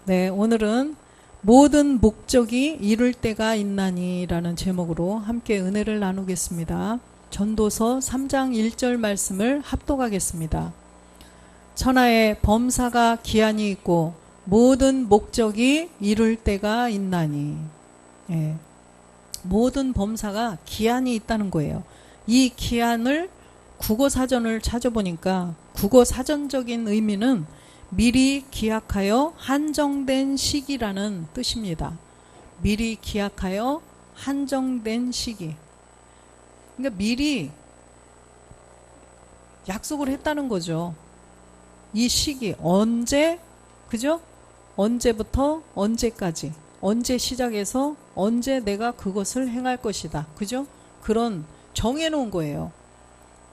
네, 오늘은 모든 목적이 이룰 때가 있나니 라는 제목으로 함께 은혜를 나누겠습니다. 전도서 3장 1절 말씀을 합독하겠습니다. 천하에 범사가 기한이 있고 모든 목적이 이룰 때가 있나니. 예, 모든 범사가 기한이 있다는 거예요. 이 기한을 국어사전을 찾아보니까 국어사전적인 의미는 미리 기약하여 한정된 시기라는 뜻입니다. 미리 기약하여 한정된 시기. 그러니까 미리 약속을 했다는 거죠. 이 시기 언제, 그죠? 언제부터 언제까지, 언제 시작해서 언제 내가 그것을 행할 것이다. 그죠? 그런 정해놓은 거예요.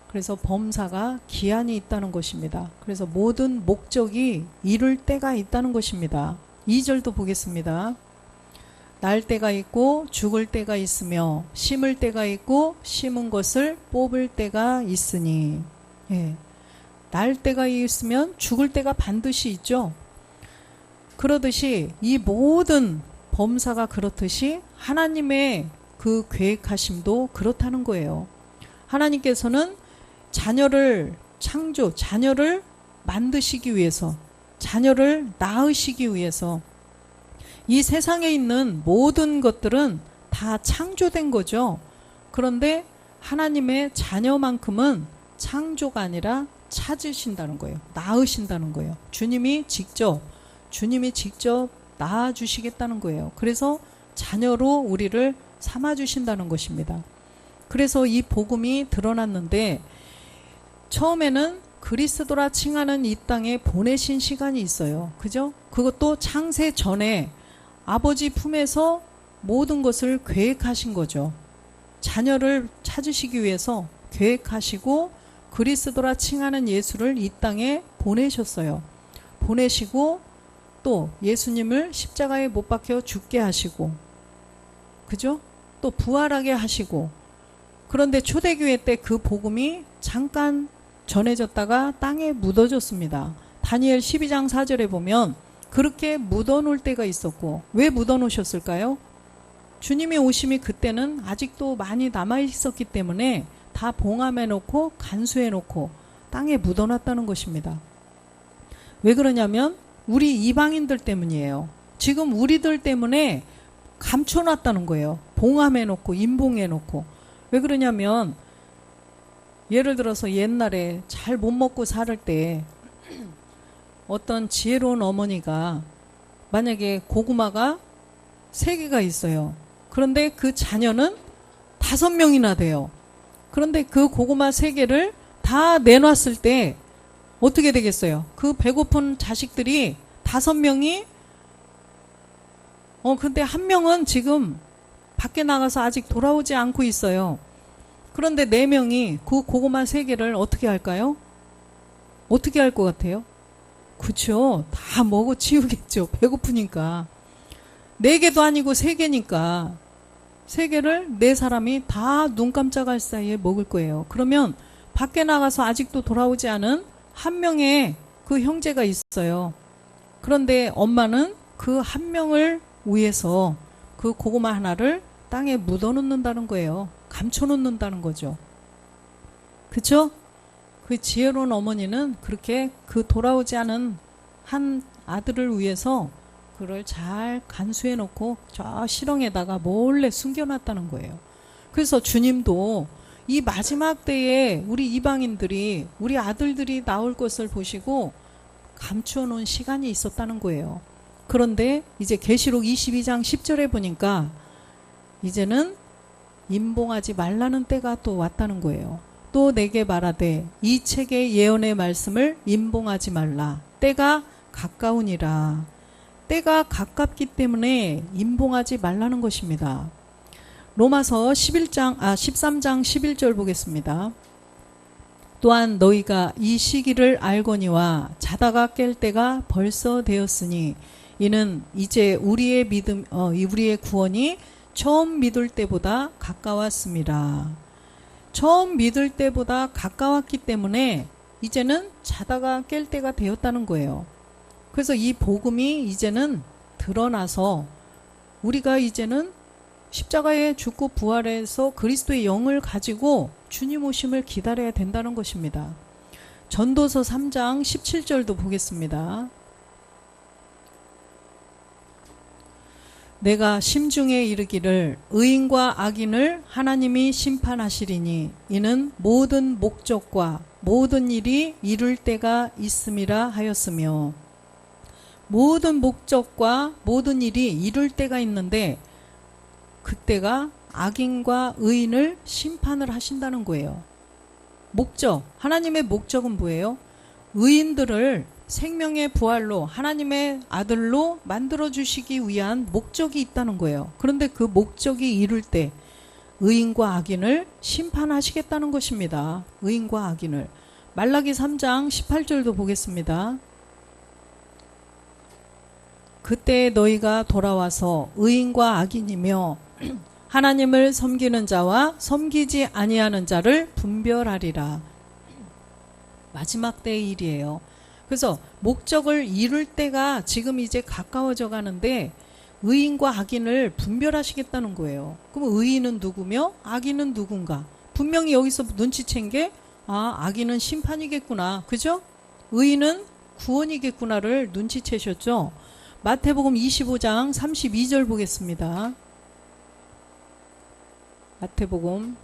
그래서 범사가 기한이 있다는 것입니다. 그래서 모든 목적이 이룰 때가 있다는 것입니다. 2절도 보겠습니다. 날 때가 있고 죽을 때가 있으며 심을 때가 있고 심은 것을 뽑을 때가 있으니. 예. 날 때가 있으면 죽을 때가 반드시 있죠. 그러듯이 이 모든 범사가 그렇듯이 하나님의 그 계획하심도 그렇다는 거예요. 하나님께서는 자녀를 자녀를 만드시기 위해서, 자녀를 낳으시기 위해서 이 세상에 있는 모든 것들은 다 창조된 거죠. 그런데 하나님의 자녀만큼은 창조가 아니라 찾으신다는 거예요. 낳으신다는 거예요. 주님이 직접 낳아주시겠다는 거예요. 그래서 자녀로 우리를 삼아주신다는 것입니다. 그래서 이 복음이 드러났는데 처음에는 그리스도라 칭하는 이 땅에 보내신 시간이 있어요. 그죠? 그것도 창세 전에 아버지 품에서 모든 것을 계획하신 거죠. 자녀를 찾으시기 위해서 계획하시고 그리스도라 칭하는 예수를 이 땅에 보내셨어요. 보내시고 또 예수님을 십자가에 못 박혀 죽게 하시고, 그죠? 또 부활하게 하시고. 그런데 초대교회 때 그 복음이 잠깐 전해졌다가 땅에 묻어졌습니다. 다니엘 12장 4절에 보면 그렇게 묻어놓을 때가 있었고, 왜 묻어놓으셨을까요? 주님의 오심이 그때는 아직도 많이 남아있었기 때문에 다 봉함해놓고 간수해놓고 땅에 묻어놨다는 것입니다. 왜 그러냐면 우리 이방인들 때문이에요. 지금 우리들 때문에 감춰놨다는 거예요. 봉함해놓고 임봉해놓고. 왜 그러냐면 예를 들어서 옛날에 잘 못 먹고 살 때 어떤 지혜로운 어머니가 만약에 고구마가 3개가 있어요. 그런데 그 자녀는 5명이나 돼요. 그런데 그 고구마 3개를 다 내놨을 때 어떻게 되겠어요? 그 배고픈 자식들이 5명이 근데 1명은 지금 밖에 나가서 아직 돌아오지 않고 있어요. 그런데 4명이 그 고구마 3개를 어떻게 할까요? 어떻게 할 것 같아요? 그쵸? 다 먹어 치우겠죠. 배고프니까. 4개도 아니고 3개니까 3개를 4사람이 다 눈 깜짝할 사이에 먹을 거예요. 그러면 밖에 나가서 아직도 돌아오지 않은 1명의 그 형제가 있어요. 그런데 엄마는 그 1명을 위해서 그 고구마 하나를 땅에 묻어놓는다는 거예요. 감춰놓는다는 거죠. 그쵸? 그 지혜로운 어머니는 그렇게 그 돌아오지 않은 한 아들을 위해서 그를 잘 간수해 놓고 저 실ong에다가 몰래 숨겨놨다는 거예요. 그래서 주님도 이 마지막 때에 우리 이방인들이, 우리 아들들이 나올 것을 보시고 감추어 놓은 시간이 있었다는 거예요. 그런데 이제 계시록 22장 10절에 보니까 이제는 임봉하지 말라는 때가 또 왔다는 거예요. 또 내게 말하되 이 책의 예언의 말씀을 임봉하지 말라. 때가 가까우니라. 때가 가깝기 때문에 임봉하지 말라는 것입니다. 로마서 13장 11절 보겠습니다. 또한 너희가 이 시기를 알거니와 자다가 깰 때가 벌써 되었으니 이는 이제 우리의 우리의 구원이 처음 믿을 때보다 가까웠습니다. 처음 믿을 때보다 가까웠기 때문에 이제는 자다가 깰 때가 되었다는 거예요. 그래서 이 복음이 이제는 드러나서 우리가 이제는 십자가에 죽고 부활해서 그리스도의 영을 가지고 주님 오심을 기다려야 된다는 것입니다. 전도서 3장 17절도 보겠습니다. 내가 심중에 이르기를 의인과 악인을 하나님이 심판하시리니 이는 모든 목적과 모든 일이 이룰 때가 있음이라 하였으며, 모든 목적과 모든 일이 이룰 때가 있는데 그때가 악인과 의인을 심판을 하신다는 거예요. 목적, 하나님의 목적은 뭐예요? 의인들을 생명의 부활로 하나님의 아들로 만들어주시기 위한 목적이 있다는 거예요. 그런데 그 목적이 이룰 때 의인과 악인을 심판하시겠다는 것입니다. 의인과 악인을. 말라기 3장 18절도 보겠습니다. 그때 너희가 돌아와서 의인과 악인이며 하나님을 섬기는 자와 섬기지 아니하는 자를 분별하리라. 마지막 때의 일이에요. 그래서 목적을 이룰 때가 지금 이제 가까워져 가는데 의인과 악인을 분별하시겠다는 거예요. 그럼 의인은 누구며 악인은 누군가? 분명히 여기서 눈치챈 게 악인은 심판이겠구나. 그죠? 의인은 구원이겠구나를 눈치채셨죠? 마태복음 25장 32절 보겠습니다. 마태복음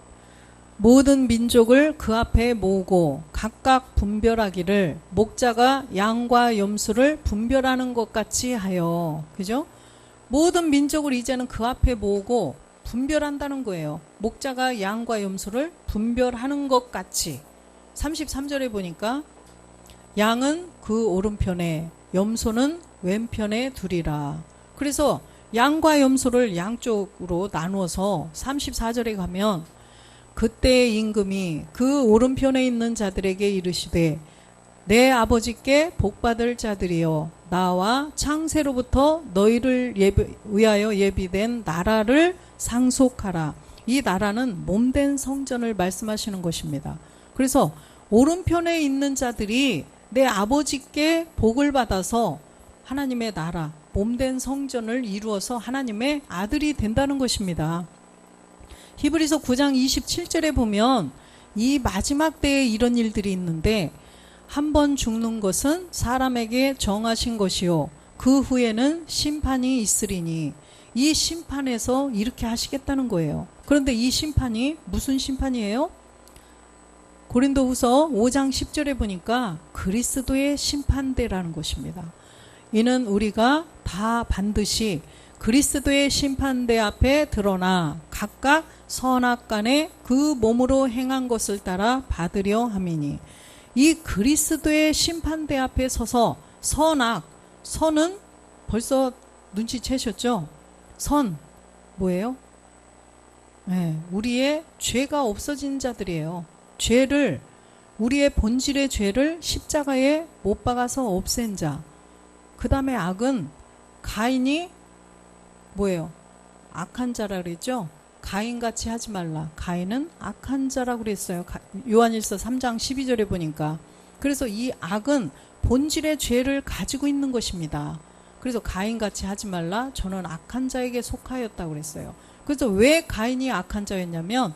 모든 민족을 그 앞에 모으고 각각 분별하기를 목자가 양과 염소를 분별하는 것 같이 하여. 그죠? 모든 민족을 이제는 그 앞에 모으고 분별한다는 거예요. 목자가 양과 염소를 분별하는 것 같이. 33절에 보니까 양은 그 오른편에 염소는 왼편에 두리라. 그래서 양과 염소를 양쪽으로 나누어서 34절에 가면 그때의 임금이 그 오른편에 있는 자들에게 이르시되 내 아버지께 복받을 자들이여 나와 창세로부터 너희를 위하여 예비된 나라를 상속하라. 이 나라는 몸된 성전을 말씀하시는 것입니다. 그래서 오른편에 있는 자들이 내 아버지께 복을 받아서 하나님의 나라, 몸된 성전을 이루어서 하나님의 아들이 된다는 것입니다. 히브리서 9장 27절에 보면 이 마지막 때에 이런 일들이 있는데 한 번 죽는 것은 사람에게 정하신 것이요 그 후에는 심판이 있으리니 이 심판에서 이렇게 하시겠다는 거예요. 그런데 이 심판이 무슨 심판이에요? 고린도후서 5장 10절에 보니까 그리스도의 심판대라는 것입니다. 이는 우리가 다 반드시 그리스도의 심판대 앞에 드러나 각각 선악간에 그 몸으로 행한 것을 따라 받으려 함이니. 이 그리스도의 심판대 앞에 서서 선악, 선은 벌써 눈치채셨죠? 선 뭐예요? 네, 우리의 죄가 없어진 자들이에요. 죄를, 우리의 본질의 죄를 십자가에 못 박아서 없앤 자. 그 다음에 악은 가인이 뭐예요? 악한 자라 그랬죠? 가인같이 하지 말라. 가인은 악한 자라고 그랬어요. 요한일서 3장 12절에 보니까. 그래서 이 악은 본질의 죄를 가지고 있는 것입니다. 그래서 가인같이 하지 말라. 저는 악한 자에게 속하였다고 그랬어요. 그래서 왜 가인이 악한 자였냐면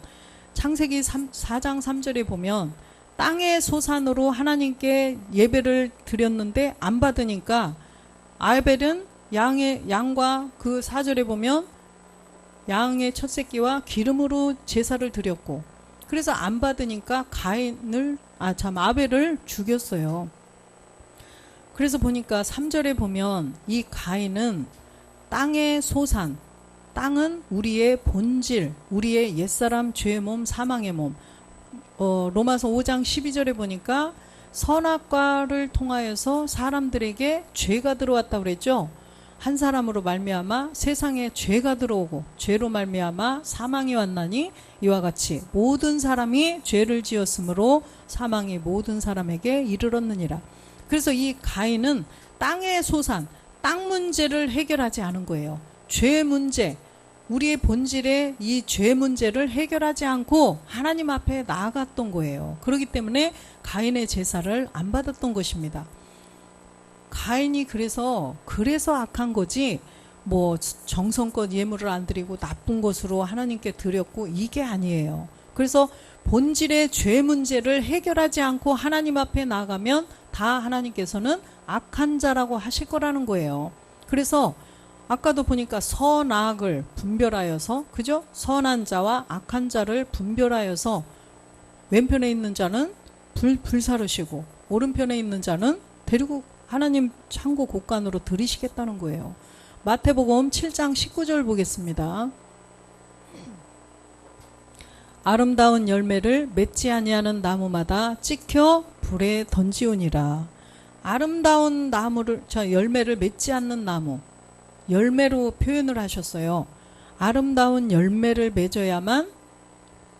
창세기 4장 3절에 보면 땅의 소산으로 하나님께 예배를 드렸는데 안 받으니까 아벨은 양과 그 4절에 보면 양의 첫 새끼와 기름으로 제사를 드렸고 그래서 안 받으니까 아벨을 죽였어요. 그래서 보니까 3절에 보면 이 가인은 땅의 소산, 땅은 우리의 본질, 우리의 옛사람 죄의 몸, 사망의 몸. 로마서 5장 12절에 보니까 선악과를 통하여서 사람들에게 죄가 들어왔다고 그랬죠. 한 사람으로 말미암아 세상에 죄가 들어오고 죄로 말미암아 사망이 왔나니 이와 같이 모든 사람이 죄를 지었으므로 사망이 모든 사람에게 이르렀느니라. 그래서 이 가인은 땅의 소산, 땅 문제를 해결하지 않은 거예요. 죄 문제, 우리의 본질의 이 죄 문제를 해결하지 않고 하나님 앞에 나아갔던 거예요. 그렇기 때문에 가인의 제사를 안 받았던 것입니다. 가인이 그래서 악한 거지, 뭐 정성껏 예물을 안 드리고 나쁜 것으로 하나님께 드렸고, 이게 아니에요. 그래서 본질의 죄 문제를 해결하지 않고 하나님 앞에 나가면 다 하나님께서는 악한 자라고 하실 거라는 거예요. 그래서 아까도 보니까 선악을 분별하여서, 그죠? 선한 자와 악한 자를 분별하여서 왼편에 있는 자는 불사르시고 오른편에 있는 자는 데리고 하나님 창고 곳간으로 들이시겠다는 거예요. 마태복음 7장 19절 보겠습니다. 아름다운 열매를 맺지 아니하는 나무마다 찍혀 불에 던지우니라. 아름다운 나무를, 열매를 맺지 않는 나무, 열매로 표현을 하셨어요. 아름다운 열매를 맺어야만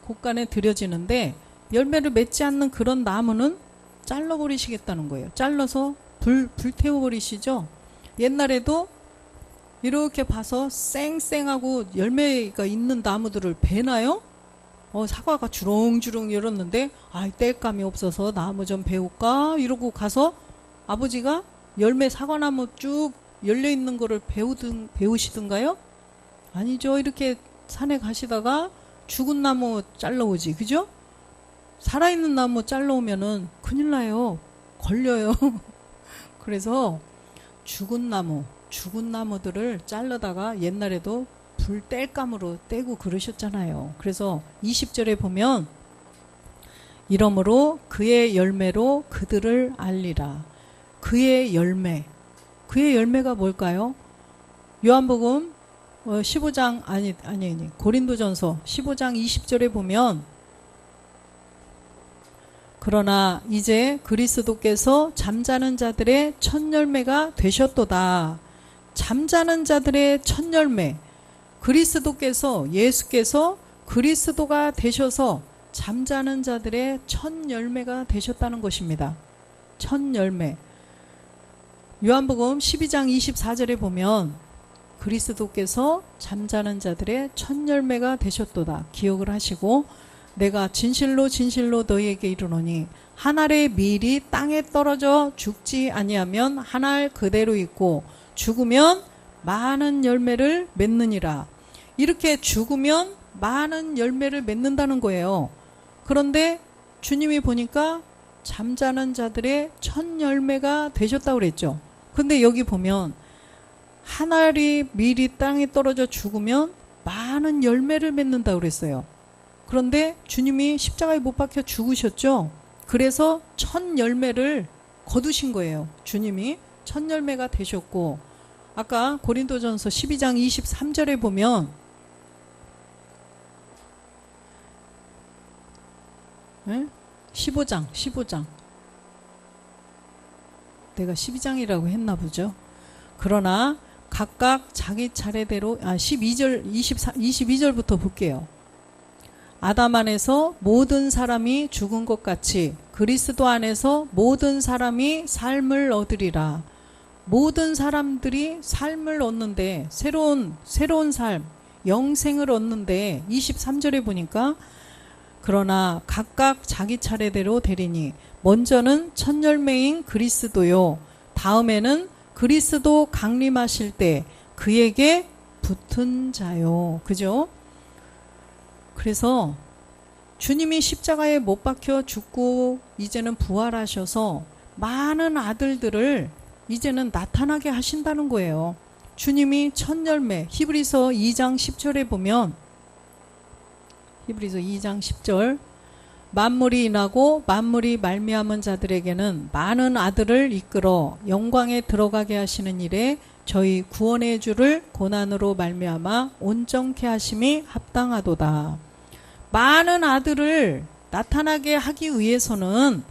곳간에 들여지는데, 열매를 맺지 않는 그런 나무는 잘라버리시겠다는 거예요. 잘라서 불태워버리시죠. 옛날에도 이렇게 봐서 쌩쌩하고 열매가 있는 나무들을 베나요? 사과가 주렁주렁 열었는데, 땔감이 없어서 나무 좀 베울까? 이러고 가서 아버지가 열매 사과나무 쭉 열려있는 거를 베우시던가요? 아니죠. 이렇게 산에 가시다가 죽은 나무 잘라오지. 그죠? 살아있는 나무 잘라오면은 큰일 나요. 걸려요. 그래서 죽은 나무들을 잘라다가 옛날에도 불땔감으로 떼고 그러셨잖아요. 그래서 20절에 보면, 이러므로 그의 열매로 그들을 알리라. 그의 열매가 뭘까요? 요한복음 15장 고린도전서 15장 20절에 보면, 그러나 이제 그리스도께서 잠자는 자들의 첫 열매가 되셨도다. 잠자는 자들의 첫 열매, 예수께서 그리스도가 되셔서 잠자는 자들의 첫 열매가 되셨다는 것입니다. 첫 열매. 요한복음 12장 24절에 보면, 그리스도께서 잠자는 자들의 첫 열매가 되셨도다. 기억을 하시고, 내가 진실로 너희에게 이르노니 한 알의 밀이 땅에 떨어져 죽지 아니하면 한 알 그대로 있고 죽으면 많은 열매를 맺느니라. 이렇게 죽으면 많은 열매를 맺는다는 거예요. 그런데 주님이 보니까 잠자는 자들의 첫 열매가 되셨다고 그랬죠. 근데 여기 보면 한 알이 밀이 땅에 떨어져 죽으면 많은 열매를 맺는다고 그랬어요. 그런데 주님이 십자가에 못 박혀 죽으셨죠. 그래서 첫 열매를 거두신 거예요. 주님이 첫 열매가 되셨고, 아까 고린도전서 12장 23절에 보면, 15장 내가 12장이라고 했나 보죠. 그러나 각각 자기 차례대로 22절부터 볼게요. 아담 안에서 모든 사람이 죽은 것 같이 그리스도 안에서 모든 사람이 삶을 얻으리라. 모든 사람들이 삶을 얻는데, 새로운 삶, 영생을 얻는데, 23절에 보니까, 그러나 각각 자기 차례대로 되리니 먼저는 첫 열매인 그리스도요, 다음에는 그리스도 강림하실 때 그에게 붙은 자요. 그죠? 그래서 주님이 십자가에 못 박혀 죽고 이제는 부활하셔서 많은 아들들을 이제는 나타나게 하신다는 거예요. 주님이 첫 열매, 히브리서 2장 10절에 보면, 히브리서 2장 10절, 만물이 인하고 만물이 말미암은 자들에게는 많은 아들을 이끌어 영광에 들어가게 하시는 일에 저희 구원의 주를 고난으로 말미암아 온전케 하심이 합당하도다. 많은 아들을 나타나게 하기 위해서는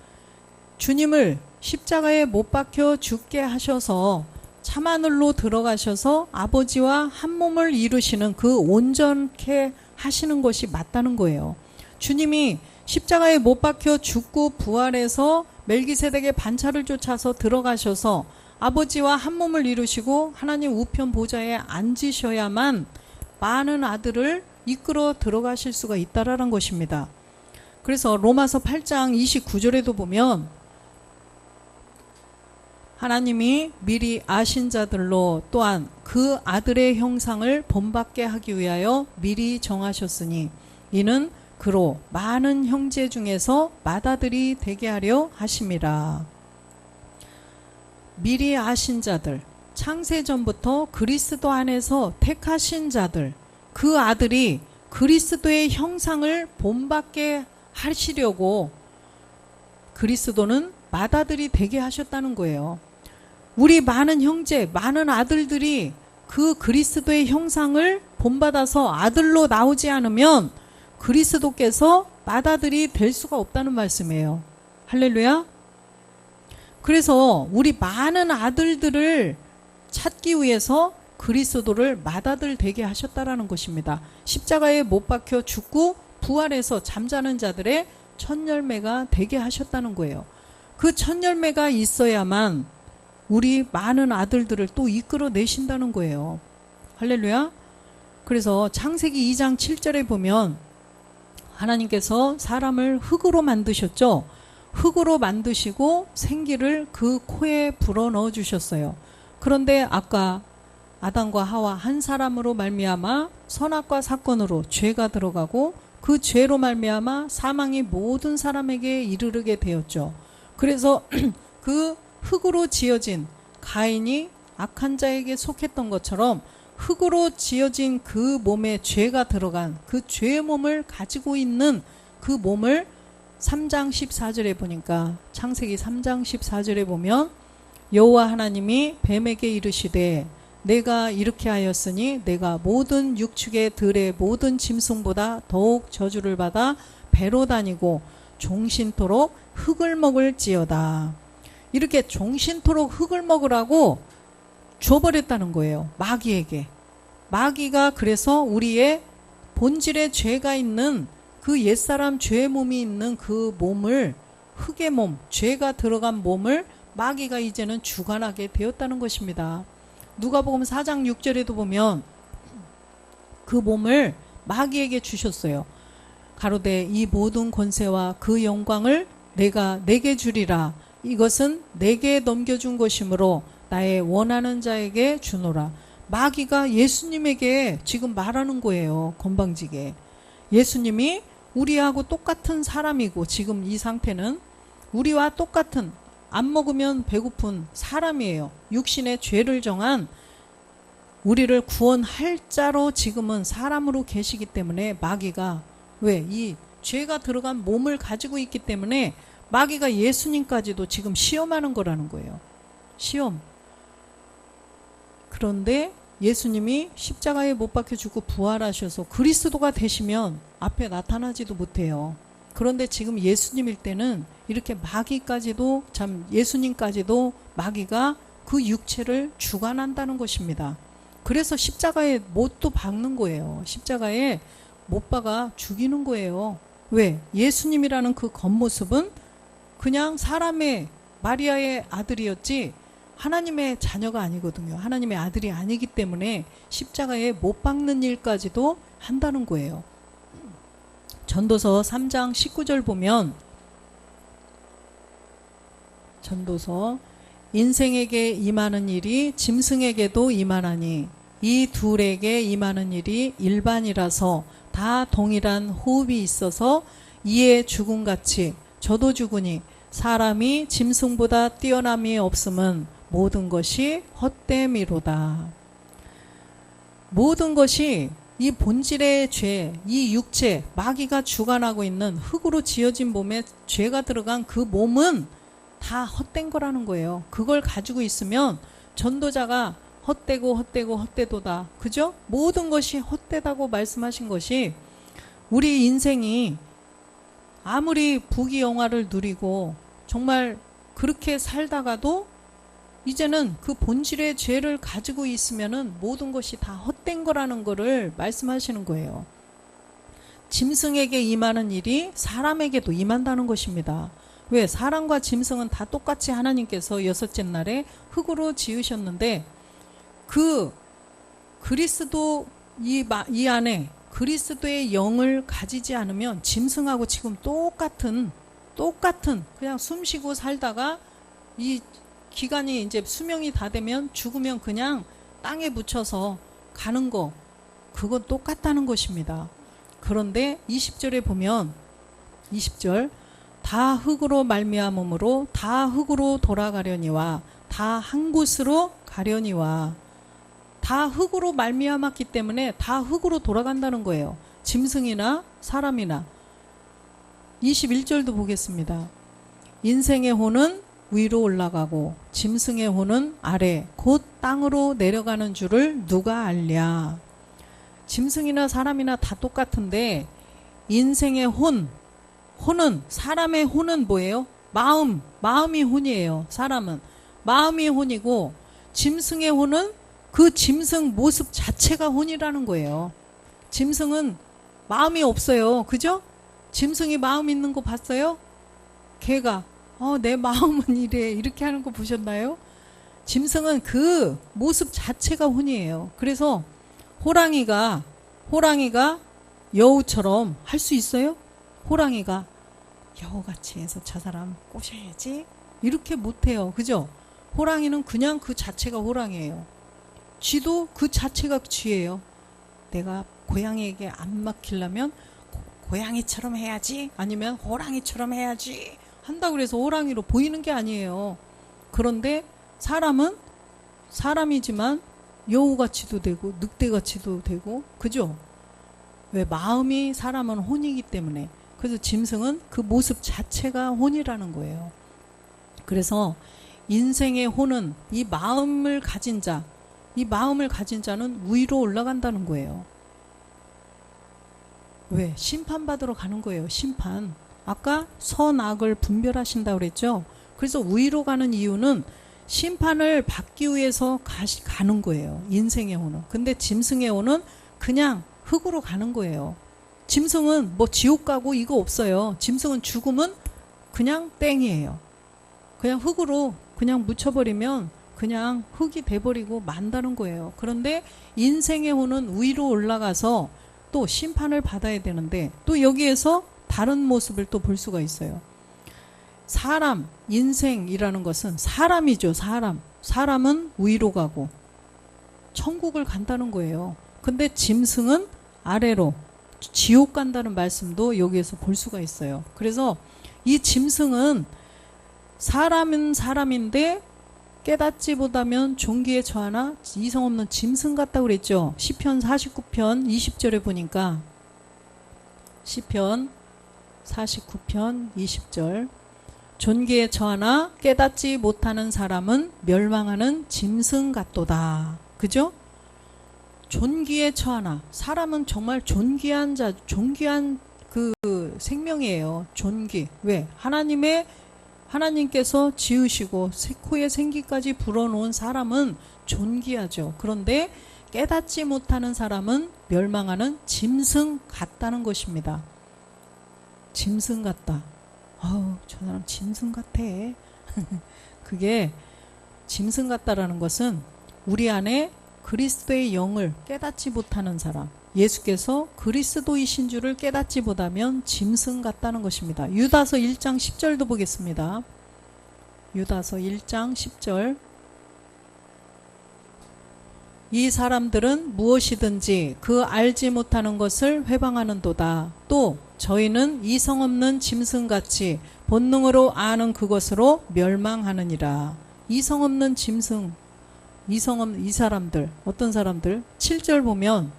주님을 십자가에 못 박혀 죽게 하셔서 참하늘로 들어가셔서 아버지와 한 몸을 이루시는 그 온전케 하시는 것이 맞다는 거예요. 주님이 십자가에 못 박혀 죽고 부활해서 멜기세덱의 반차를 쫓아서 들어가셔서 아버지와 한 몸을 이루시고 하나님 우편 보좌에 앉으셔야만 많은 아들을 이끌어 들어가실 수가 있다라는 것입니다. 그래서 로마서 8장 29절에도 보면, 하나님이 미리 아신 자들로 또한 그 아들의 형상을 본받게 하기 위하여 미리 정하셨으니 이는 그로 많은 형제 중에서 맏아들이 되게 하려 하심이라. 미리 아신 자들, 창세전부터 그리스도 안에서 택하신 자들, 그 아들이 그리스도의 형상을 본받게 하시려고 그리스도는 맏아들이 되게 하셨다는 거예요. 우리 많은 형제, 많은 아들들이 그 그리스도의 형상을 본받아서 아들로 나오지 않으면 그리스도께서 맏아들이 될 수가 없다는 말씀이에요. 할렐루야. 그래서 우리 많은 아들들을 찾기 위해서 그리스도를 맏아들 되게 하셨다라는 것입니다. 십자가에 못 박혀 죽고 부활해서 잠자는 자들의 첫 열매가 되게 하셨다는 거예요. 그 첫 열매가 있어야만 우리 많은 아들들을 또 이끌어 내신다는 거예요. 할렐루야. 그래서 창세기 2장 7절에 보면 하나님께서 사람을 흙으로 만드셨죠. 흙으로 만드시고 생기를 그 코에 불어넣어 주셨어요. 그런데 아까 아담과 하와 한 사람으로 말미암아 선악과 사건으로 죄가 들어가고 그 죄로 말미암아 사망이 모든 사람에게 이르르게 되었죠. 그래서 그 흙으로 지어진 가인이 악한 자에게 속했던 것처럼 흙으로 지어진 그 몸에 죄가 들어간 그 죄의 몸을 가지고 있는 그 몸을 3장 14절에 보니까 창세기 3장 14절에 보면 여호와 하나님이 뱀에게 이르시되 내가 이렇게 하였으니 내가 모든 육축의 들의 모든 짐승보다 더욱 저주를 받아 배로 다니고 종신토록 흙을 먹을지어다. 이렇게 종신토록 흙을 먹으라고 줘버렸다는 거예요. 마귀에게. 마귀가 그래서 우리의 본질에 죄가 있는 그 옛사람 죄의 몸이 있는 그 몸을 흙의 몸, 죄가 들어간 몸을 마귀가 이제는 주관하게 되었다는 것입니다. 누가복음 4장 6절에도 보면 그 몸을 마귀에게 주셨어요. 가로되 이 모든 권세와 그 영광을 내가 내게 주리라. 이것은 내게 넘겨준 것이므로 나의 원하는 자에게 주노라. 마귀가 예수님에게 지금 말하는 거예요. 건방지게. 예수님이 우리하고 똑같은 사람이고 지금 이 상태는 우리와 똑같은 안 먹으면 배고픈 사람이에요. 육신의 죄를 정한 우리를 구원할 자로 지금은 사람으로 계시기 때문에 마귀가 왜? 이 죄가 들어간 몸을 가지고 있기 때문에 마귀가 예수님까지도 지금 시험하는 거라는 거예요. 시험. 그런데 예수님이 십자가에 못 박혀 죽고 부활하셔서 그리스도가 되시면 앞에 나타나지도 못해요. 그런데 지금 예수님일 때는 이렇게 마귀까지도 참 예수님까지도 마귀가 그 육체를 주관한다는 것입니다. 그래서 십자가에 못도 박는 거예요. 십자가에 못 박아 죽이는 거예요. 왜? 예수님이라는 그 겉모습은 그냥 사람의 마리아의 아들이었지 하나님의 자녀가 아니거든요. 하나님의 아들이 아니기 때문에 십자가에 못 박는 일까지도 한다는 거예요. 전도서 3장 19절 보면 전도서 인생에게 임하는 일이 짐승에게도 임하나니 이 둘에게 임하는 일이 일반이라서 다 동일한 호흡이 있어서 이에 죽음같이 저도 죽으니 사람이 짐승보다 뛰어남이 없음은 모든 것이 헛됨이로다. 모든 것이 이 본질의 죄, 이 육체, 마귀가 주관하고 있는 흙으로 지어진 몸에 죄가 들어간 그 몸은 다 헛된 거라는 거예요. 그걸 가지고 있으면 전도자가 헛되고 헛되고 헛되도다. 그죠? 모든 것이 헛되다고 말씀하신 것이 우리 인생이 아무리 부귀영화를 누리고 정말 그렇게 살다가도 이제는 그 본질의 죄를 가지고 있으면은 모든 것이 다 헛된 거라는 거를 말씀하시는 거예요. 짐승에게 임하는 일이 사람에게도 임한다는 것입니다. 왜? 사람과 짐승은 다 똑같이 하나님께서 여섯째 날에 흙으로 지으셨는데 그 그리스도 이 안에 그리스도의 영을 가지지 않으면 짐승하고 지금 똑같은 그냥 숨쉬고 살다가 이 기간이 이제 수명이 다 되면 죽으면 그냥 땅에 묻혀서 가는 거, 그건 똑같다는 것입니다. 그런데 20절에 보면 20절 다 흙으로 말미암음으로 다 흙으로 돌아가려니와 다 한 곳으로 가려니와, 다 흙으로 말미암았기 때문에 다 흙으로 돌아간다는 거예요. 짐승이나 사람이나. 21절도 보겠습니다. 인생의 혼은 위로 올라가고 짐승의 혼은 아래 곧 땅으로 내려가는 줄을 누가 알랴. 짐승이나 사람이나 다 똑같은데 인생의 혼은, 사람의 혼은 뭐예요? 마음이 혼이에요. 사람은 마음이 혼이고, 짐승의 혼은 그 짐승 모습 자체가 혼이라는 거예요. 짐승은 마음이 없어요. 그죠? 짐승이 마음 있는 거 봤어요? 개가 내 마음은 이래, 이렇게 하는 거 보셨나요? 짐승은 그 모습 자체가 혼이에요. 그래서 호랑이가 여우처럼 할 수 있어요? 호랑이가 여우같이 해서 저 사람 꼬셔야지, 이렇게 못해요. 그죠? 호랑이는 그냥 그 자체가 호랑이에요. 쥐도 그 자체가 쥐예요. 내가 고양이에게 안 막히려면 고양이처럼 해야지, 아니면 호랑이처럼 해야지 한다고 그래서 호랑이로 보이는 게 아니에요. 그런데 사람은 사람이지만 여우같이도 되고 늑대같이도 되고, 그죠? 왜? 마음이, 사람은 혼이기 때문에. 그래서 짐승은 그 모습 자체가 혼이라는 거예요. 그래서 인생의 혼은 이 마음을 가진 자, 이 마음을 가진 자는 위로 올라간다는 거예요. 왜? 심판받으러 가는 거예요. 심판. 아까 선악을 분별하신다고 그랬죠. 그래서 위로 가는 이유는 심판을 받기 위해서 가는 거예요. 인생의 혼은. 근데 짐승의 혼은 그냥 흙으로 가는 거예요. 짐승은 뭐 지옥 가고 이거 없어요. 짐승은 죽으면 그냥 땡이에요. 그냥 흙으로 그냥 묻혀버리면 그냥 흙이 돼버리고 만다는 거예요. 그런데 인생의 혼은 위로 올라가서 또 심판을 받아야 되는데, 또 여기에서 다른 모습을 또 볼 수가 있어요. 사람, 인생이라는 것은 사람이죠. 사람은 위로 가고 천국을 간다는 거예요. 근데 짐승은 아래로 지옥 간다는 말씀도 여기에서 볼 수가 있어요. 그래서 이 짐승은 사람은 사람인데 깨닫지 못하면 종기에 처하나 이성 없는 짐승 같다고 그랬죠. 시편 49편 20절에 보니까, 시편 49편 20절, 존귀에 처하나 깨닫지 못하는 사람은 멸망하는 짐승 같도다. 그죠? 존귀에 처하나, 사람은 정말 존귀한 자, 존귀한 그 생명이에요. 존귀. 왜? 하나님께서 지으시고 코에 생기까지 불어놓은 사람은 존귀하죠. 그런데 깨닫지 못하는 사람은 멸망하는 짐승 같다는 것입니다. 짐승 같다. 저 사람 짐승 같아. 그게 짐승 같다라는 것은 우리 안에 그리스도의 영을 깨닫지 못하는 사람, 예수께서 그리스도이신 줄을 깨닫지 못하면 짐승 같다는 것입니다. 유다서 1장 10절도 보겠습니다. 유다서 1장 10절. 이 사람들은 무엇이든지 그 알지 못하는 것을 회방하는도다. 또 저희는 이성 없는 짐승같이 본능으로 아는 그것으로 멸망하느니라. 이성 없는 짐승, 이성 없는 이 사람들, 어떤 사람들? 7절 보면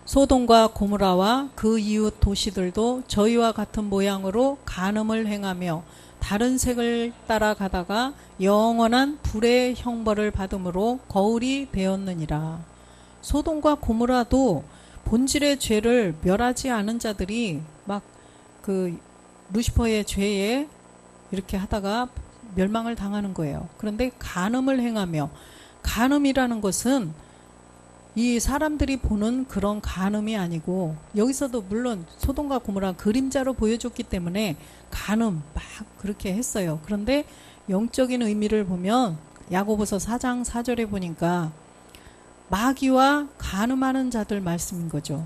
소돔과 고모라와 그 이웃 도시들도 저희와 같은 모양으로 간음을 행하며 다른 색을 따라가다가 영원한 불의 형벌을 받음으로 거울이 되었느니라. 소돔과 고모라도 본질의 죄를 멸하지 않은 자들이 막 그 루시퍼의 죄에 이렇게 하다가 멸망을 당하는 거예요. 그런데 간음을 행하며, 간음이라는 것은 이 사람들이 보는 그런 간음이 아니고, 여기서도 물론 소돔과 고모라 그림자로 보여줬기 때문에 간음 막 그렇게 했어요. 그런데 영적인 의미를 보면 야고보서 4장 4절에 보니까 마귀와 간음하는 자들 말씀인 거죠.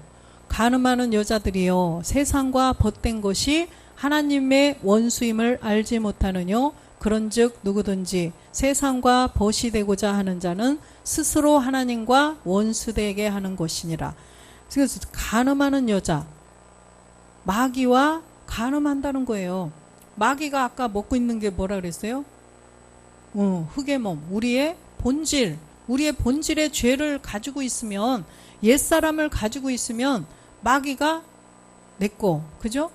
간음하는 여자들이요 세상과 벗된 것이 하나님의 원수임을 알지 못하느뇨 그런즉 누구든지 세상과 벗이 되고자 하는 자는 스스로 하나님과 원수되게 하는 것이니라. 그래서 간음하는 여자, 마귀와 간음한다는 거예요. 마귀가 아까 먹고 있는 게 뭐라 그랬어요? 흙의 몸, 우리의 본질의 죄를 가지고 있으면, 옛사람을 가지고 있으면 마귀가 내 거, 그죠?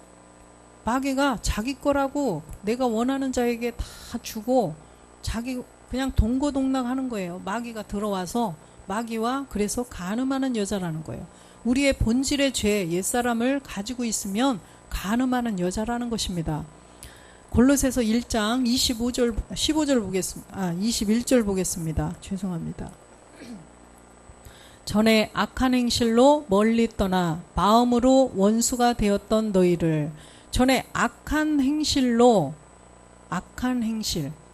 마귀가 자기 거라고 내가 원하는 자에게 다 주고 자기 그냥 동고동락 하는 거예요. 마귀가 들어와서 마귀와 그래서 간음하는 여자라는 거예요. 우리의 본질의 죄, 옛사람을 가지고 있으면 간음하는 여자라는 것입니다. 골로새서 1장 15절 보겠습니다. 21절 보겠습니다. 죄송합니다. 전에 악한 행실로 멀리 떠나 마음으로 원수가 되었던 너희를, 전에 악한 행실,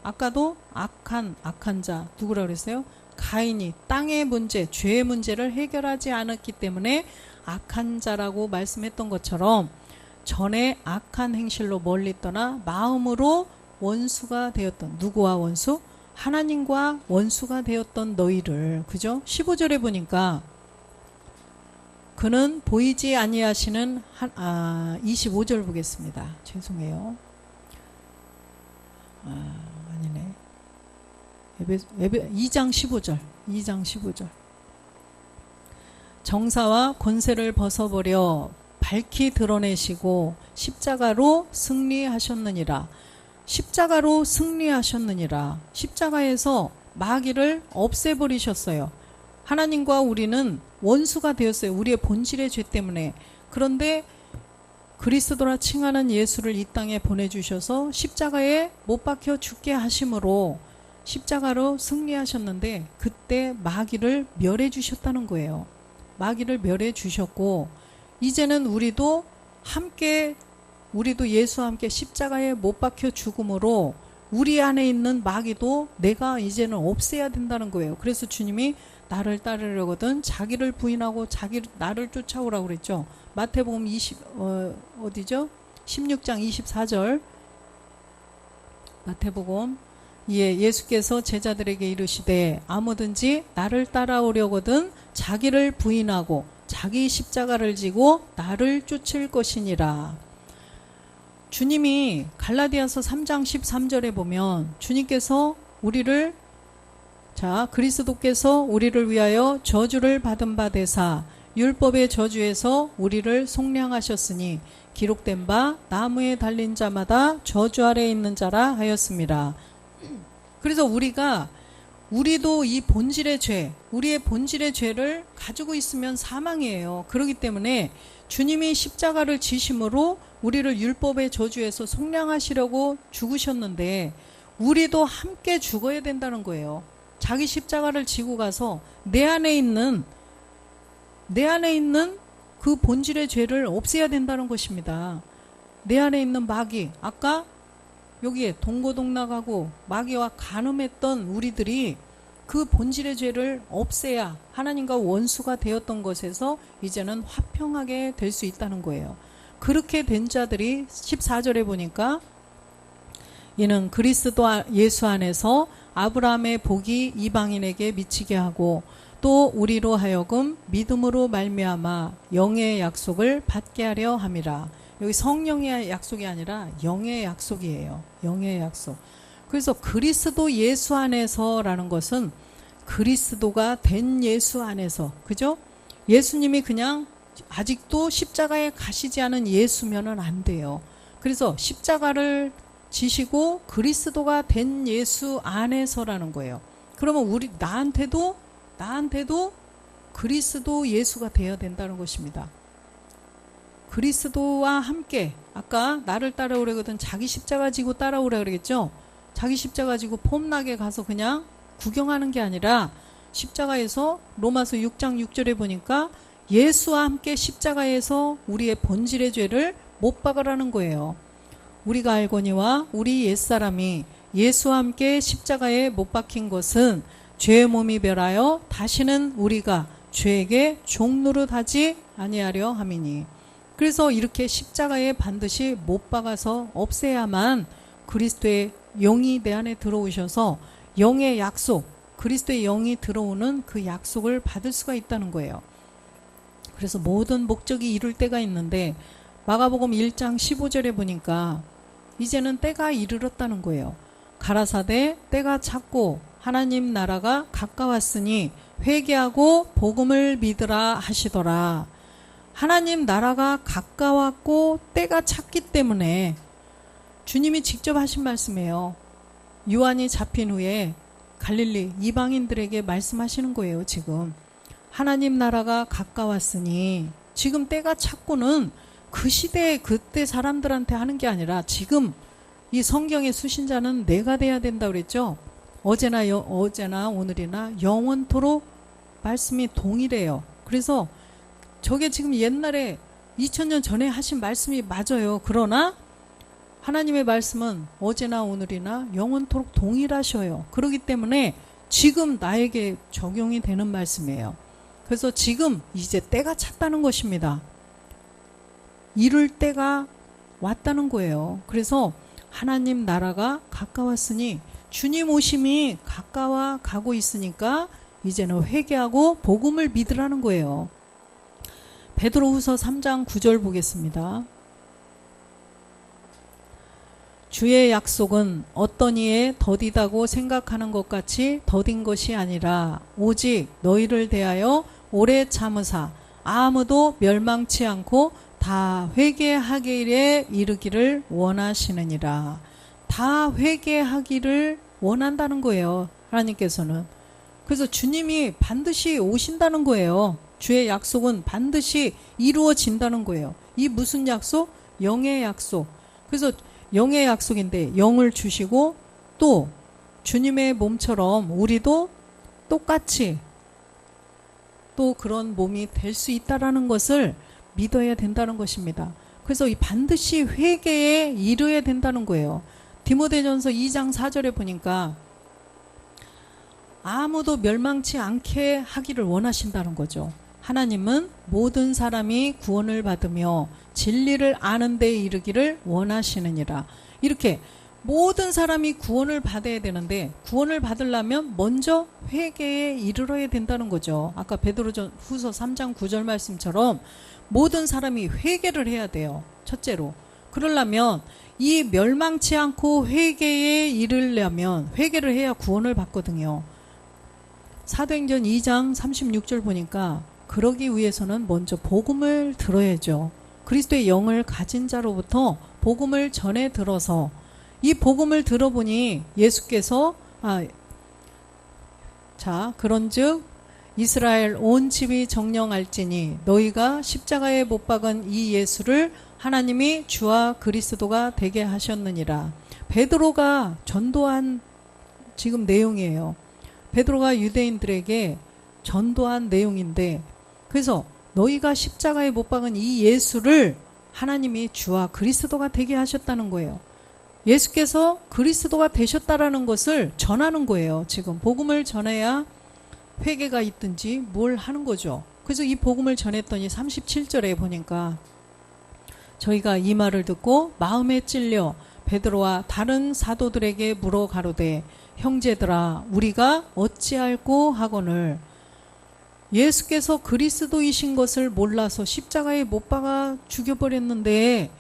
아까도 악한 자 누구라 그랬어요? 가인이 땅의 문제, 죄의 문제를 해결하지 않았기 때문에 악한 자라고 말씀했던 것처럼, 전에 악한 행실로 멀리 떠나 마음으로 원수가 되었던, 누구와 원수? 하나님과 원수가 되었던 너희를, 그죠? 15절에 보니까 그는 보이지 아니하시는 25절 보겠습니다. 죄송해요. 아니네. 2장 15절. 정사와 권세를 벗어버려 밝히 드러내시고 십자가로 승리하셨느니라. 십자가에서 마귀를 없애버리셨어요. 하나님과 우리는 원수가 되었어요. 우리의 본질의 죄 때문에. 그런데 그리스도라 칭하는 예수를 이 땅에 보내주셔서 십자가에 못 박혀 죽게 하심으로 십자가로 승리하셨는데, 그때 마귀를 멸해 주셨다는 거예요. 마귀를 멸해 주셨고, 이제는 우리도 예수와 함께 십자가에 못 박혀 죽음으로 우리 안에 있는 마귀도 내가 이제는 없애야 된다는 거예요. 그래서 주님이 나를 따르려거든 자기를 부인하고 나를 쫓아오라고 그랬죠. 마태복음 16장 24절. 마태복음. 예수께서 제자들에게 이르시되 아무든지 나를 따라오려거든 자기를 부인하고 자기 십자가를 지고 나를 쫓을 것이니라. 주님이 갈라디아서 3장 13절에 보면 주님께서 그리스도께서 우리를 위하여 저주를 받은 바 되사 율법의 저주에서 우리를 속량하셨으니 기록된 바 나무에 달린 자마다 저주 아래 있는 자라 하였습니다. 그래서 우리도 이 본질의 죄, 우리의 본질의 죄를 가지고 있으면 사망이에요. 그렇기 때문에 주님이 십자가를 지심으로 우리를 율법의 저주에서 속량하시려고 죽으셨는데, 우리도 함께 죽어야 된다는 거예요. 자기 십자가를 지고 가서 내 안에 있는 그 본질의 죄를 없애야 된다는 것입니다. 내 안에 있는 마귀, 아까 여기에 동고동락하고 마귀와 간음했던 우리들이 그 본질의 죄를 없애야 하나님과 원수가 되었던 것에서 이제는 화평하게 될 수 있다는 거예요. 그렇게 된 자들이 14절에 보니까 이는 그리스도 예수 안에서 아브라함의 복이 이방인에게 미치게 하고 또 우리로 하여금 믿음으로 말미암아 영의 약속을 받게 하려 함이라. 여기 성령의 약속이 아니라 영의 약속이에요. 영의 약속. 그래서 그리스도 예수 안에서라는 것은 그리스도가 된 예수 안에서, 그죠? 예수님이 그냥 아직도 십자가에 가시지 않은 예수면은 안 돼요. 그래서 십자가를 지시고 그리스도가 된 예수 안에서라는 거예요. 그러면 나한테도 그리스도 예수가 되어야 된다는 것입니다. 그리스도와 함께, 아까 나를 따라오려거든 자기 십자가 지고 따라오라 그러겠죠? 자기 십자가 지고 폼나게 가서 그냥 구경하는 게 아니라 십자가에서 로마서 6장 6절에 보니까 예수와 함께 십자가에서 우리의 본질의 죄를 못 박으라는 거예요. 우리가 알거니와 우리 옛사람이 예수와 함께 십자가에 못 박힌 것은 죄의 몸이 멸하여 다시는 우리가 죄에게 종노릇하지 아니하려 함이니. 그래서 이렇게 십자가에 반드시 못 박아서 없애야만 그리스도의 영이 내 안에 들어오셔서 영의 약속, 그리스도의 영이 들어오는 그 약속을 받을 수가 있다는 거예요. 그래서 모든 목적이 이룰 때가 있는데 마가복음 1장 15절에 보니까 이제는 때가 이르렀다는 거예요. 가라사대 때가 찼고 하나님 나라가 가까웠으니 회개하고 복음을 믿으라 하시더라. 하나님 나라가 가까웠고 때가 찼기 때문에 주님이 직접 하신 말씀이에요. 요한이 잡힌 후에 갈릴리 이방인들에게 말씀하시는 거예요. 지금 하나님 나라가 가까웠으니, 지금 때가 찼고는 그 시대에 그때 사람들한테 하는 게 아니라 지금 이 성경의 수신자는 내가 돼야 된다 그랬죠. 어제나 오늘이나 영원토록 말씀이 동일해요. 그래서 저게 지금 옛날에 2000년 전에 하신 말씀이 맞아요. 그러나 하나님의 말씀은 어제나 오늘이나 영원토록 동일하셔요. 그렇기 때문에 지금 나에게 적용이 되는 말씀이에요. 그래서 지금 이제 때가 찼다는 것입니다. 이룰 때가 왔다는 거예요. 그래서 하나님 나라가 가까웠으니, 주님 오심이 가까워 가고 있으니까 이제는 회개하고 복음을 믿으라는 거예요. 베드로후서 3장 9절 보겠습니다. 주의 약속은 어떤 이에 더디다고 생각하는 것 같이 더딘 것이 아니라 오직 너희를 대하여 오래 참으사 아무도 멸망치 않고 다 회개하기에 이르기를 원하시느니라. 다 회개하기를 원한다는 거예요. 하나님께서는. 그래서 주님이 반드시 오신다는 거예요. 주의 약속은 반드시 이루어진다는 거예요. 이 무슨 약속? 영의 약속. 그래서 영의 약속인데 영을 주시고 또 주님의 몸처럼 우리도 똑같이 또 그런 몸이 될 수 있다라는 것을 믿어야 된다는 것입니다. 그래서 이 반드시 회개에 이르어야 된다는 거예요. 디모데전서 2장 4절에 보니까 아무도 멸망치 않게 하기를 원하신다는 거죠. 하나님은 모든 사람이 구원을 받으며 진리를 아는 데 이르기를 원하시느니라. 이렇게 모든 사람이 구원을 받아야 되는데 구원을 받으려면 먼저 회개에 이르러야 된다는 거죠. 아까 베드로후서 3장 9절 말씀처럼 모든 사람이 회개를 해야 돼요. 첫째로. 그러려면 이 멸망치 않고 회개에 이르려면 회개를 해야 구원을 받거든요. 사도행전 2장 36절 보니까 그러기 위해서는 먼저 복음을 들어야죠. 그리스도의 영을 가진 자로부터 복음을 전해 들어서 이 복음을 들어보니 예수께서 그런즉 이스라엘 온 집이 정령할지니 너희가 십자가에 못 박은 이 예수를 하나님이 주와 그리스도가 되게 하셨느니라. 베드로가 전도한 지금 내용이에요. 베드로가 유대인들에게 전도한 내용인데, 그래서 너희가 십자가에 못 박은 이 예수를 하나님이 주와 그리스도가 되게 하셨다는 거예요. 예수께서 그리스도가 되셨다라는 것을 전하는 거예요. 지금 복음을 전해야 회개가 있든지 뭘 하는 거죠. 그래서 이 복음을 전했더니 37절에 보니까 저희가 이 말을 듣고 마음에 찔려 베드로와 다른 사도들에게 물어 가로되 형제들아 우리가 어찌할꼬 하거늘 예수께서 그리스도이신 것을 몰라서 십자가에 못 박아 죽여버렸는데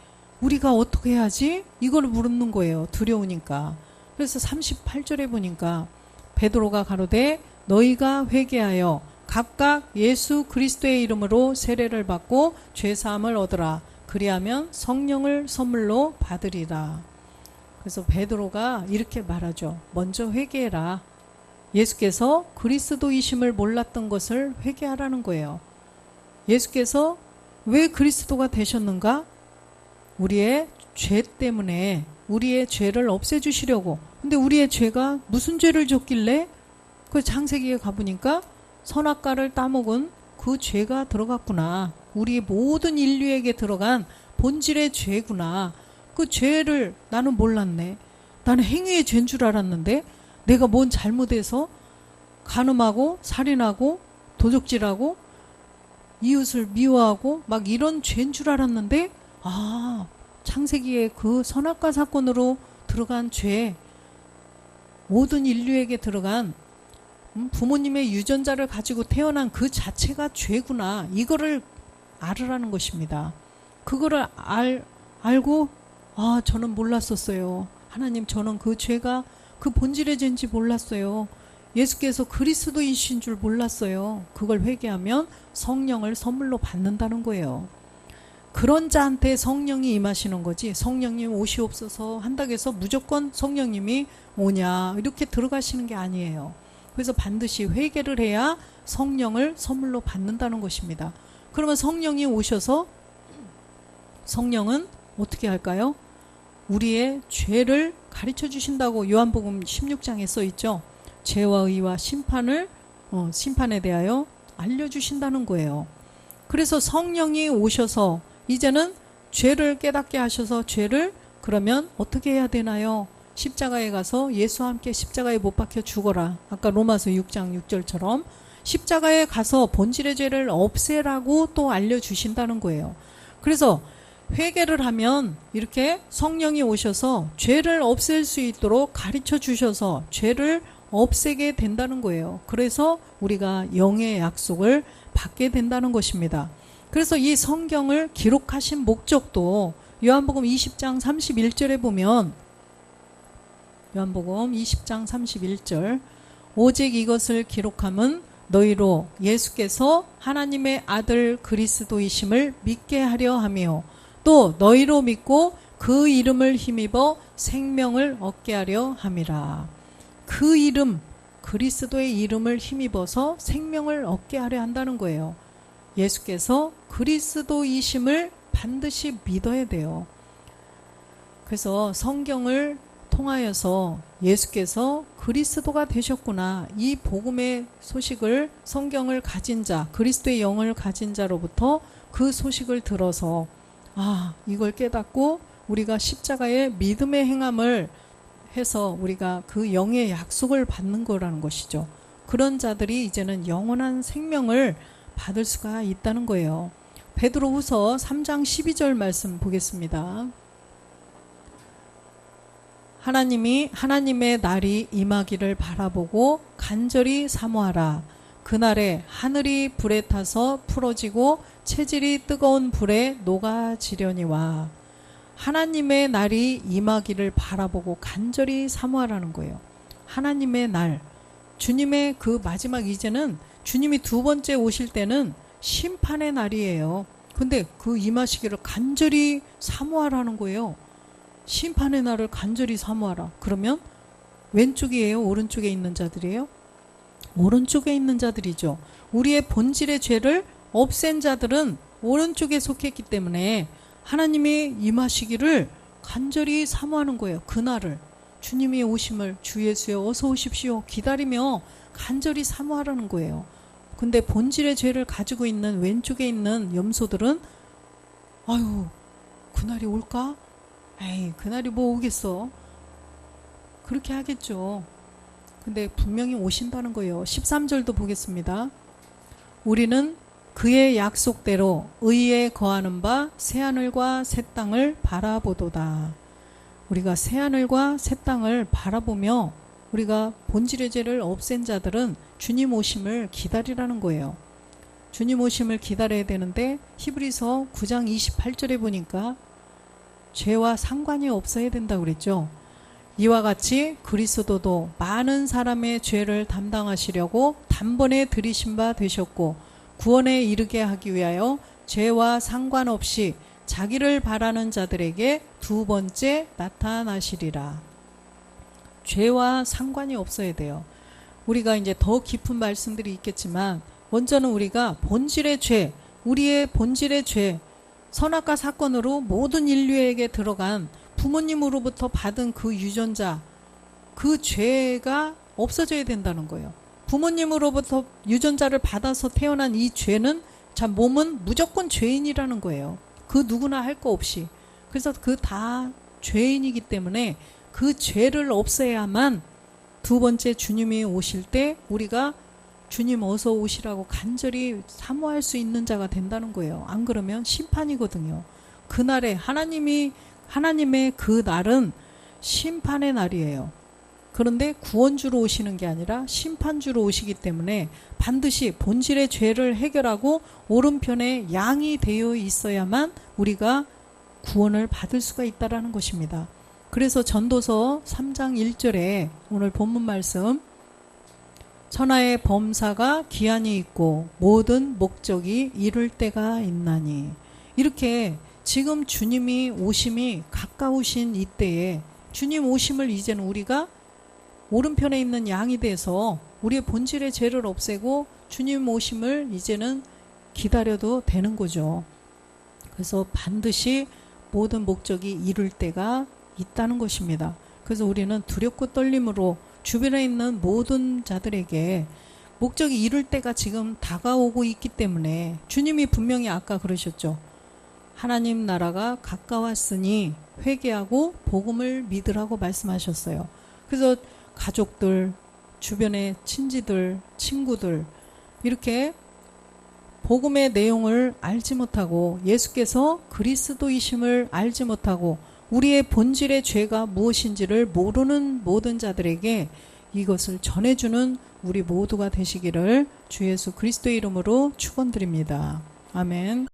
우리가 어떻게 해야지? 이걸 물는 거예요. 두려우니까. 그래서 38절에 보니까 베드로가 가로되 너희가 회개하여 각각 예수 그리스도의 이름으로 세례를 받고 죄사함을 얻으라. 그리하면 성령을 선물로 받으리라. 그래서 베드로가 이렇게 말하죠. 먼저 회개해라. 예수께서 그리스도이심을 몰랐던 것을 회개하라는 거예요. 예수께서 왜 그리스도가 되셨는가? 우리의 죄 때문에 우리의 죄를 없애주시려고. 근데 우리의 죄가 무슨 죄를 졌길래? 그 창세기에 가보니까 선악과를 따먹은 그 죄가 들어갔구나. 우리 모든 인류에게 들어간 본질의 죄구나. 그 죄를 나는 몰랐네. 나는 행위의 죄인 줄 알았는데 내가 뭔 잘못해서 간음하고 살인하고 도적질하고 이웃을 미워하고 막 이런 죄인 줄 알았는데 창세기에 그 선악과 사건으로 들어간 죄, 모든 인류에게 들어간 부모님의 유전자를 가지고 태어난 그 자체가 죄구나. 이거를 알으라는 것입니다. 그거를 알고 저는 몰랐었어요. 하나님, 저는 그 죄가 그 본질의 죄인지 몰랐어요. 예수께서 그리스도이신 줄 몰랐어요. 그걸 회개하면 성령을 선물로 받는다는 거예요. 그런 자한테 성령이 임하시는 거지, 성령님 오시옵소서 한다고 해서 무조건 성령님이 오냐 이렇게 들어가시는 게 아니에요. 그래서 반드시 회개를 해야 성령을 선물로 받는다는 것입니다. 그러면 성령이 오셔서 성령은 어떻게 할까요? 우리의 죄를 가르쳐 주신다고 요한복음 16장에 써 있죠. 죄와 의와 심판에 대하여 알려주신다는 거예요. 그래서 성령이 오셔서 이제는 죄를 깨닫게 하셔서 죄를 그러면 어떻게 해야 되나요? 십자가에 가서 예수와 함께 십자가에 못 박혀 죽어라. 아까 로마서 6장 6절처럼 십자가에 가서 본질의 죄를 없애라고 또 알려주신다는 거예요. 그래서 회개를 하면 이렇게 성령이 오셔서 죄를 없앨 수 있도록 가르쳐 주셔서 죄를 없애게 된다는 거예요. 그래서 우리가 영의 약속을 받게 된다는 것입니다. 그래서 이 성경을 기록하신 목적도 요한복음 20장 31절에 보면, 요한복음 20장 31절, 오직 이것을 기록함은 너희로 예수께서 하나님의 아들 그리스도이심을 믿게 하려 하며 또 너희로 믿고 그 이름을 힘입어 생명을 얻게 하려 함이라. 그 이름, 그리스도의 이름을 힘입어서 생명을 얻게 하려 한다는 거예요. 예수께서 그리스도이심을 반드시 믿어야 돼요. 그래서 성경을 통하여서 예수께서 그리스도가 되셨구나, 이 복음의 소식을, 성경을 가진 자, 그리스도의 영을 가진 자로부터 그 소식을 들어서 이걸 깨닫고 우리가 십자가의 믿음의 행함을 해서 우리가 그 영의 약속을 받는 거라는 것이죠. 그런 자들이 이제는 영원한 생명을 받을 수가 있다는 거예요. 베드로후서 3장 12절 말씀 보겠습니다. 하나님의 날이 임하기를 바라보고 간절히 사모하라. 그날에 하늘이 불에 타서 풀어지고 체질이 뜨거운 불에 녹아지려니와. 하나님의 날이 임하기를 바라보고 간절히 사모하라는 거예요. 하나님의 날, 주님의 그 마지막, 이제는 주님이 두 번째 오실 때는 심판의 날이에요. 근데 그 임하시기를 간절히 사모하라는 거예요. 심판의 날을 간절히 사모하라. 그러면 왼쪽이에요? 오른쪽에 있는 자들이에요? 오른쪽에 있는 자들이죠. 우리의 본질의 죄를 없앤 자들은 오른쪽에 속했기 때문에 하나님이 임하시기를 간절히 사모하는 거예요. 그날을, 주님이 오심을, 주 예수여 어서 오십시오 기다리며 간절히 사모하라는 거예요. 근데 본질의 죄를 가지고 있는 왼쪽에 있는 염소들은 그날이 올까? 에이, 그날이 뭐 오겠어. 그렇게 하겠죠. 근데 분명히 오신다는 거예요. 13절도 보겠습니다. 우리는 그의 약속대로 의에 거하는 바 새하늘과 새 땅을 바라보도다. 우리가 새하늘과 새 땅을 바라보며 우리가 본질의 죄를 없앤 자들은 주님 오심을 기다리라는 거예요. 주님 오심을 기다려야 되는데 히브리서 9장 28절에 보니까 죄와 상관이 없어야 된다고 그랬죠. 이와 같이 그리스도도 많은 사람의 죄를 담당하시려고 단번에 들이신 바 되셨고 구원에 이르게 하기 위하여 죄와 상관없이 자기를 바라는 자들에게 두 번째 나타나시리라. 죄와 상관이 없어야 돼요. 우리가 이제 더 깊은 말씀들이 있겠지만 먼저는 우리가 본질의 죄, 우리의 본질의 죄, 선악과 사건으로 모든 인류에게 들어간 부모님으로부터 받은 그 유전자, 그 죄가 없어져야 된다는 거예요. 부모님으로부터 유전자를 받아서 태어난 이 죄는, 참 몸은 무조건 죄인이라는 거예요. 그 누구나 할 거 없이. 그래서 그 다 죄인이기 때문에 그 죄를 없애야만 두 번째 주님이 오실 때 우리가 주님 어서 오시라고 간절히 사모할 수 있는 자가 된다는 거예요. 안 그러면 심판이거든요. 그날에 하나님의 그 날은 심판의 날이에요. 그런데 구원주로 오시는 게 아니라 심판주로 오시기 때문에 반드시 본질의 죄를 해결하고 오른편에 양이 되어 있어야만 우리가 구원을 받을 수가 있다라는 것입니다. 그래서 전도서 3장 1절에 오늘 본문 말씀, 천하의 범사가 기한이 있고 모든 목적이 이룰 때가 있나니, 이렇게 지금 주님이 오심이 가까우신 이때에 주님 오심을 이제는 우리가 오른편에 있는 양이 돼서 우리의 본질의 죄를 없애고 주님 오심을 이제는 기다려도 되는 거죠. 그래서 반드시 모든 목적이 이룰 때가 있다는 것입니다. 그래서 우리는 두렵고 떨림으로 주변에 있는 모든 자들에게 목적이 이룰 때가 지금 다가오고 있기 때문에 주님이 분명히 아까 그러셨죠. 하나님 나라가 가까웠으니 회개하고 복음을 믿으라고 말씀하셨어요. 그래서 가족들, 주변의 친지들, 친구들, 이렇게 복음의 내용을 알지 못하고 예수께서 그리스도이심을 알지 못하고 우리의 본질의 죄가 무엇인지를 모르는 모든 자들에게 이것을 전해주는 우리 모두가 되시기를 주 예수 그리스도의 이름으로 축원드립니다. 아멘.